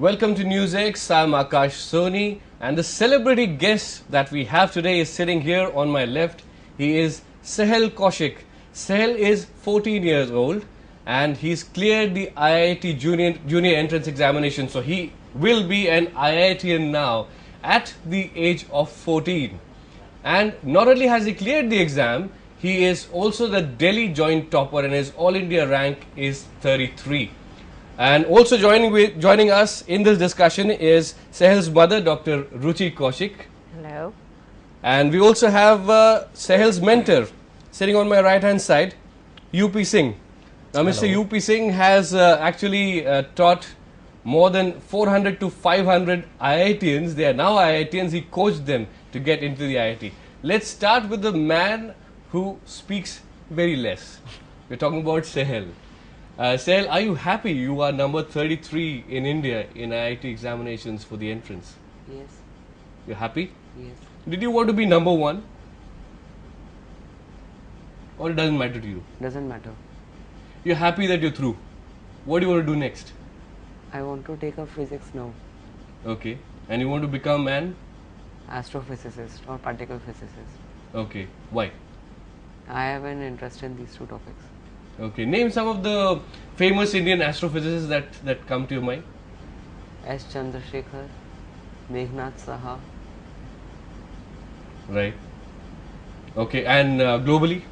Welcome to NewsX. I'm Akash Soni, and the celebrity guest that we have today is sitting here on my left. He is Sahel Kaushik. Sahel is 14 years old and he's cleared the IIT junior entrance examination. So he will be an IITian now at the age of 14. And not only has he cleared the exam, he is also the Delhi joint topper and his All India rank is 33. And also joining us in this discussion is Sahel's mother, Dr. Ruchi Kaushik. Hello. And we also have Sahel's mentor sitting on my right hand side, UP Singh. Now Mr. UP Singh has actually taught more than 400 to 500 IITians. They are now IITians. He coached them to get into the IIT. Let's start with the man who speaks very less. We're talking about Sahel. Sahel, are you happy you are number 33 in India in IIT examinations for the entrance? Yes. You're happy? Yes. Did you want to be number one? Or it doesn't matter to you? Doesn't matter. You're happy that you're through. What do you want to do next? I want to take up physics now. Okay. And you want to become an? Astrophysicist or particle physicist. Okay. Why? I have an interest in these two topics. Okay. Name some of the famous Indian astrophysicists that come to your mind. S. Chandrasekhar, Meghnath Saha. Right. Okay. And globally?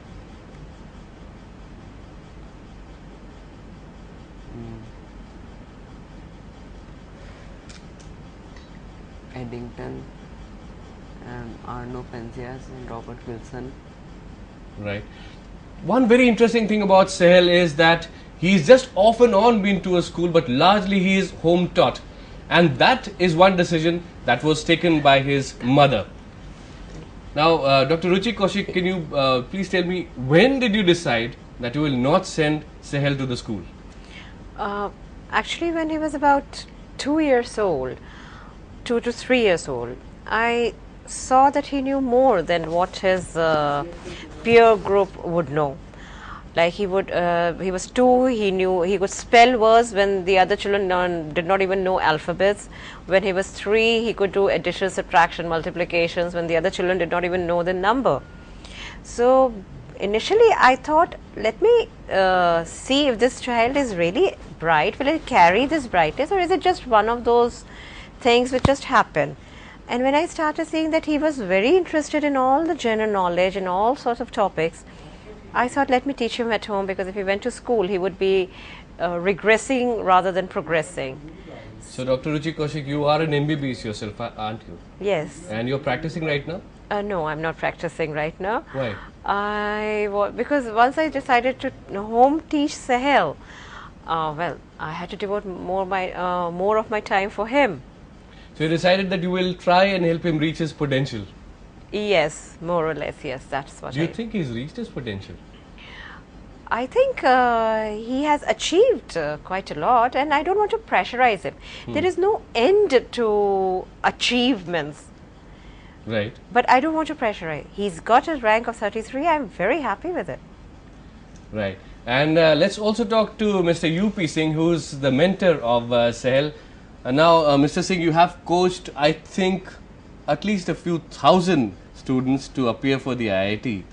Eddington and Arno Penzias and Robert Wilson. Right. One very interesting thing about Sahel is that he's just off and on been to a school, but largely he is home taught. And that is one decision that was taken by his mother. Now, Dr. Ruchi Kaushik, can you please tell me, when did you decide that you will not send Sahel to the school? Actually, when he was about 2 years old, 2 to 3 years old, I saw that he knew more than what his peer group would know. Like he was 2, he could spell words when the other children did not even know alphabets. When he was 3, he could do addition, subtraction, multiplications when the other children did not even know the number. So initially I thought, let me see if this child is really bright. Will it carry this brightness, or is it just one of those things which just happen? And when I started seeing that he was very interested in all the general knowledge and all sorts of topics, I thought, let me teach him at home, because if he went to school he would be regressing rather than progressing. So Dr. Ruchi Kaushik, you are an MBBS yourself, aren't you? Yes. And you're practicing right now? No, I'm not practicing right now. Why? Because once I decided to home teach Sahel, well, I had to devote more of my time for him. So you decided that you will try and help him reach his potential. Yes, more or less, yes, that's what Do you think he's reached his potential? I think he has achieved quite a lot, and I don't want to pressurize him. There is no end to achievements. Right. But I don't want to pressurize. He's got a rank of 33. I'm very happy with it. Right. And let's also talk to Mr. UP Singh, who's the mentor of Sahel. Now, Mr. Singh, you have coached, I think, at least a few thousand students to appear for the IIT,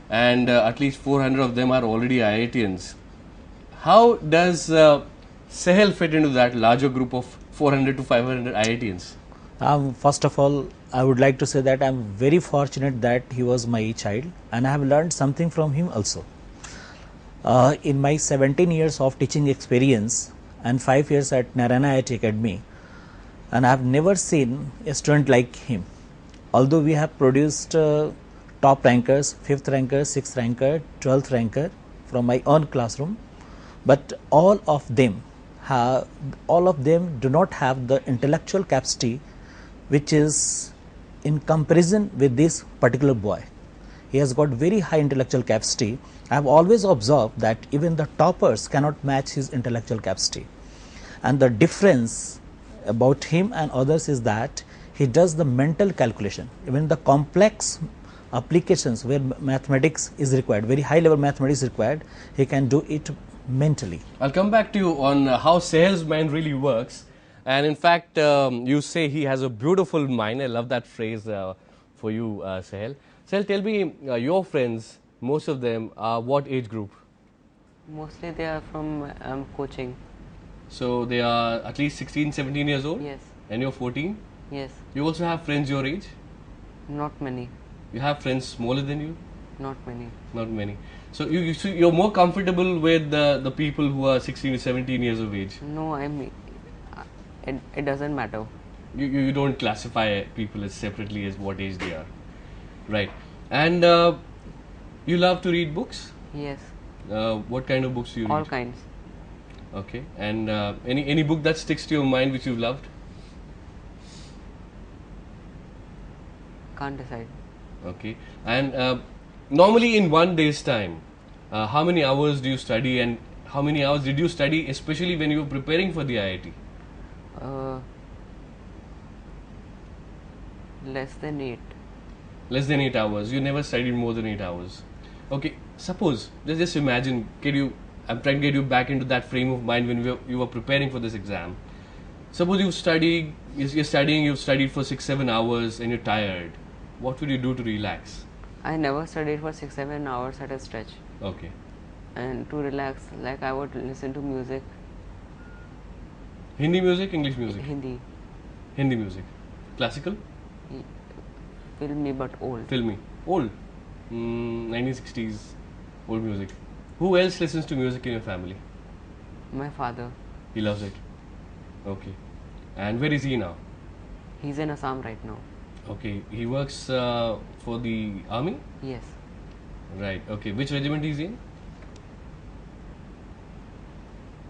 and at least 400 of them are already IITians. How does Sahel fit into that larger group of 400 to 500 IITians? First of all, I would like to say that I am very fortunate that he was my child, and I have learned something from him also. In my 17 years of teaching experience and 5 years at Narayana IIT Academy, and I have never seen a student like him. Although we have produced top rankers, 5th ranker, 6th ranker, 12th ranker from my own classroom, but all of them do not have the intellectual capacity which is in comparison with this particular boy. He has got very high intellectual capacity. I have always observed that even the toppers cannot match his intellectual capacity, and the difference about him and others is that he does the mental calculation. Even the complex applications where mathematics is required, very high level mathematics is required, he can do it mentally. I'll come back to you on how Sahel's mind really works. And in fact, you say he has a beautiful mind. I love that phrase for you, Sahel. Sahel, tell me, your friends, most of them are what age group? Mostly they are from coaching. So they are at least 16, 17 years old? Yes. And you're 14? Yes. You also have friends your age? Not many. You have friends smaller than you? Not many. Not many. So you're more comfortable with the people who are 16 to 17 years of age? No, I mean, it doesn't matter. You don't classify people as separately as what age they are. Right. And you love to read books? Yes. What kind of books do you read? All kinds. Okay. And any book that sticks to your mind which you've loved? Can't decide. Okay. And normally in one day's time, how many hours do you study, and how many hours did you study, especially when you were preparing for the IIT? Less than 8. Less than 8 hours. You never studied more than 8 hours. Okay. Suppose, just imagine, I'm trying to get you back into that frame of mind when you were preparing for this exam. Suppose you're studying, you've studied for 6-7 hours and you're tired. What would you do to relax? I never studied for 6-7 hours at a stretch. Okay. And to relax, like I would listen to music. Hindi music, English music? Hindi. Hindi music. Classical? Filmy but old. Filmy. Old. 1960s. Old music. Who else listens to music in your family? My father. He loves it. Okay. And where is he now? He's in Assam right now. Okay. He works for the army? Yes. Right. Okay. Which regiment is he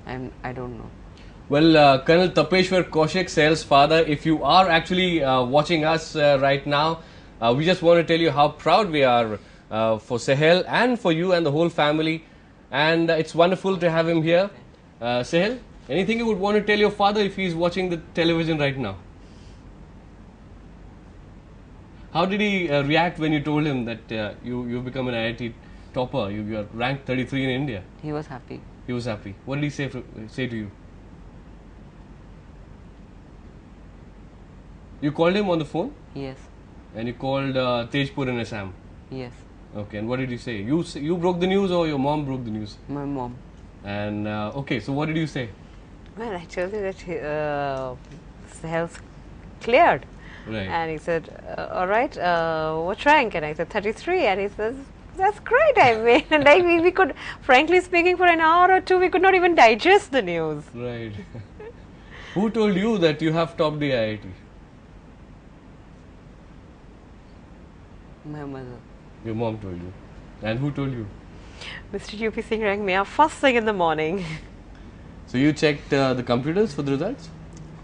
in? I don't know. Well, Colonel Tapeshwar Kaushik, Sahel's father, if you are actually watching us right now, we just want to tell you how proud we are for Sahel and for you and the whole family. And it's wonderful to have him here. Sahel, anything you would want to tell your father if he's watching the television right now? How did he react when you told him that you've become an IIT topper? You are ranked 33 in India. He was happy. He was happy. What did he say to you? You called him on the phone? Yes. And you called Tejpur in Assam? Yes. Okay, and what did you say? You broke the news or your mom broke the news? My mom. And okay, so what did you say? Well, I told you that Sahel's cleared. Right. And he said, all right, what rank? And I said, 33. And he says, that's great. I mean, and like we could, frankly speaking, for an hour or two, we could not even digest the news. Right. Who told you that you have topped the IIT? My mother. Your mom told you. And who told you? Mr. UP Singh rang me up first thing in the morning. So you checked the computers for the results?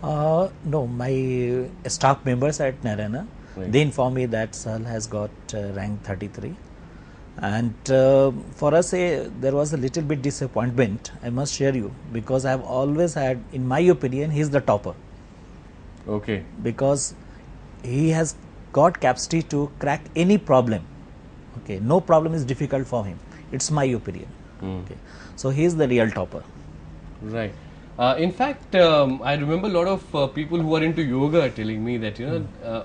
No, my staff members at Narayana, Right. they informed me that Sahel has got rank 33. And for us, there was a little bit disappointment, I must share you, because I have always had, in my opinion, he is the topper. Okay. Because he has got capacity to crack any problem. Okay, no problem is difficult for him. It's my opinion. Okay, so he is the real topper. Right. In fact, I remember a lot of people who are into yoga telling me that,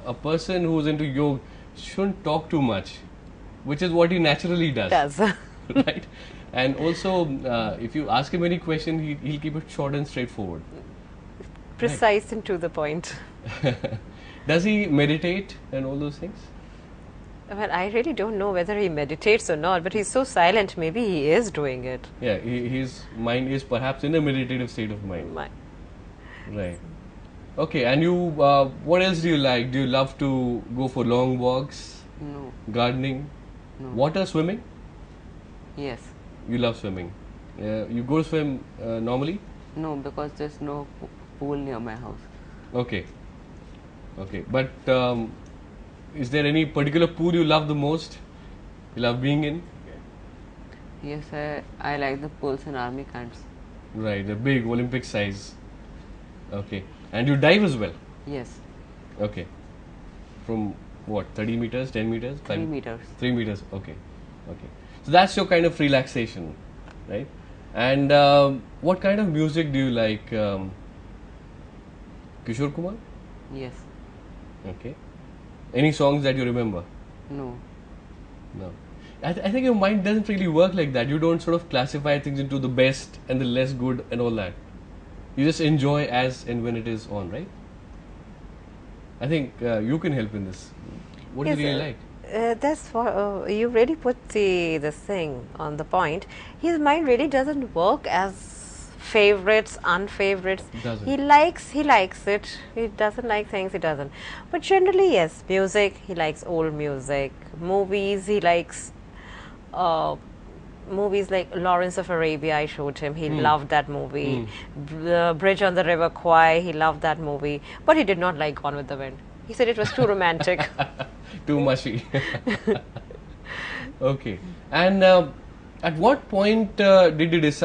a person who is into yoga shouldn't talk too much, which is what he naturally does. Right. And also, if you ask him any question, he'll keep it short and straightforward. Precise and to the point. Does he meditate and all those things? Well, I really don't know whether he meditates or not, but he's so silent, maybe he is doing it. Yeah, his mind is perhaps in a meditative state of mind. Right. Okay, and you, what else do you like? Do you love to go for long walks? No. Gardening? No. Water, swimming? Yes. You love swimming. You go swim normally? No, because there's no pool near my house. Okay. Okay, but is there any particular pool you love the most? You love being in? Yes, I like the pools in army camps. Right, the big Olympic size. Okay, and you dive as well? Yes. Okay. From what, 30 meters, 10 meters? 3 meters. 3 meters, okay. Okay. So that's your kind of relaxation, right? And what kind of music do you like? Kishore Kumar? Yes. Okay. Any songs that you remember? No. No. I think your mind doesn't really work like that. You don't sort of classify things into the best and the less good and all that. You just enjoy as and when it is on, right? I think you can help in this. What do you really like? That's what you really put this thing on the point. His mind really doesn't work as favorites, unfavorites. Doesn't. He likes it. He doesn't like things, he doesn't. But generally, yes, music. He likes old music. Movies. He likes movies like Lawrence of Arabia. I showed him. He loved that movie. Bridge on the River Kwai. He loved that movie. But he did not like Gone with the Wind. He said it was too romantic. Too mushy. Okay. And at what point did you decide?